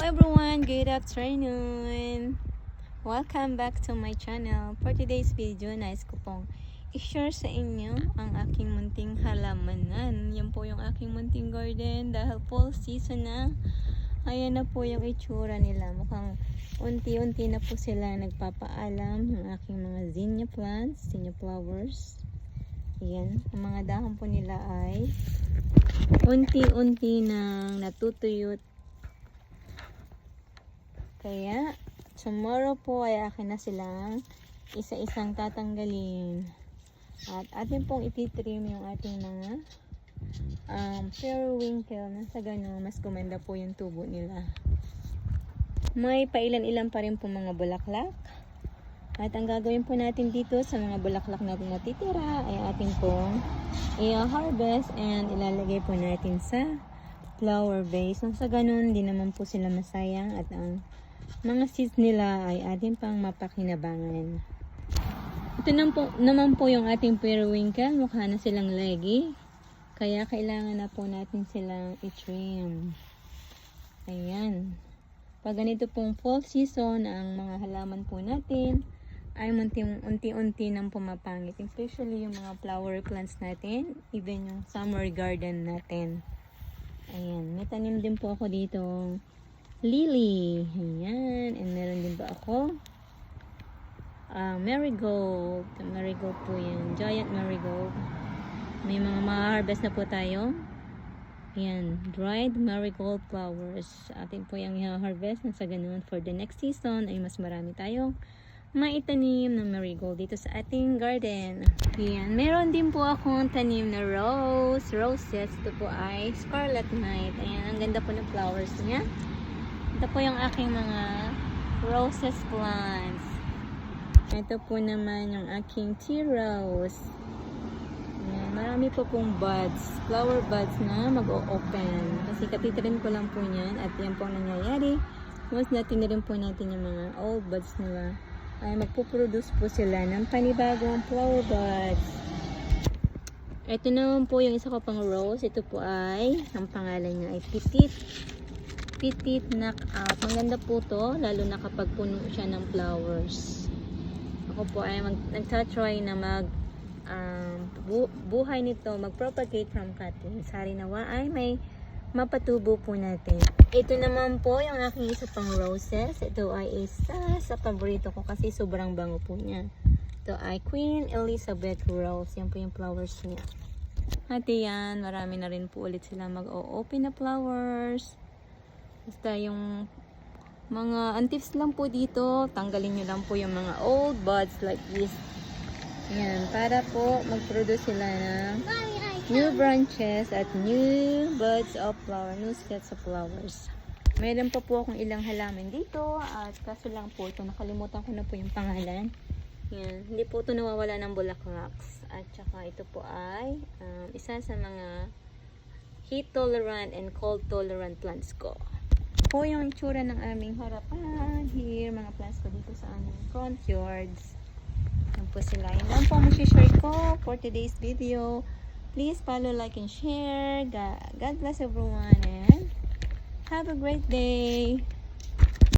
everyone, good afternoon. Welcome back to my channel. For today's video, nais ko pong i-share sa inyo ang aking munting halamanan. Yan po yung aking munting garden dahil fall season na. Ayan na po yung itsura nila. Mukhang unti-unti na po sila nagpapaalam yung aking mga zinnia plants, zinnia flowers. Ayan, ang mga dahon po nila ay unti-unti nang natutuyot. Kaya, tomorrow po ay akin na silang isa-isang tatanggalin. At atin pong ititrim yung ating mga periwinkle na sa ganun, mas gumanda po yung tubo nila. May pailan-ilan pa rin po mga bulaklak. At ang gagawin po natin dito sa mga bulaklak na natitira ay atin pong i-harvest and ilalagay po natin sa flower vase. Sa ganun, di naman po sila masayang at ang mga seeds nila ay atin pang mapakinabangan. Ito naman po yung ating periwinkle. Mukha na silang leggy. Kaya kailangan na po natin silang i-trim. Ayan. Pag ganito pong fall season, ang mga halaman po natin ay unti-unti nang pumapangit. Especially yung mga flower plants natin. Even yung summer garden natin. Ayan. May tanim din po ako dito lily. Ayan. And meron din ba ako marigold. Marigold po yan. Giant marigold. May mga ma-harvest na po tayo. Ayan. Dried marigold flowers. Atin po yung i-harvest. Sa ganun, for the next season ay mas marami tayong maitanim na marigold dito sa ating garden. Ayan. Meron din po akong tanim na roses. Ito po ay scarlet night. Ayan. Ang ganda po ng flowers niya. Ito po yung aking mga roses plants. Ito po naman yung aking tea rose. Ayan, marami po pong buds, flower buds na mag-o-open. Kasi katitrin ko lang po yan at yan po ang nangyayari. Once natin na rin po natin yung mga old buds nila, ay magpuproduce po sila ng panibagong flower buds. Ito naman po yung isa ko pang rose. Ito po ay, ang pangalan niya ay Petite Knockout. Maganda po to, lalo na kapag puno siya ng flowers. Ako po ay nagtatry na buhay nito, mag-propagate from cuttings. Hari nawa ay may mapatubo po natin. Ito naman po yung aking isa pang roses. Ito ay isa sa paborito ko kasi sobrang bango po niya. Ito ay Queen Elizabeth Rose. Yan po yung flowers niya. At yan, marami na rin po ulit sila mag-o-open na flowers. Basta yung mga antips lang po dito, tanggalin nyo lang po yung mga old buds like this. Ayan, para po mag-produce sila ng new branches at new buds of flower, new sets of flowers. Meron pa po akong ilang halaman dito at kaso lang po ito, nakalimutan ko na po yung pangalan. Ayan, hindi po ito nawawala ng bulaklaks. At saka ito po ay isa sa mga heat tolerant and cold tolerant plants ko. Po yung itsura ng aming harapan. Here, mga plants ko dito sa aming front yards. Yan po sila. Yan lang po ang share ko for today's video. Please follow, like, and share. God bless everyone and have a great day.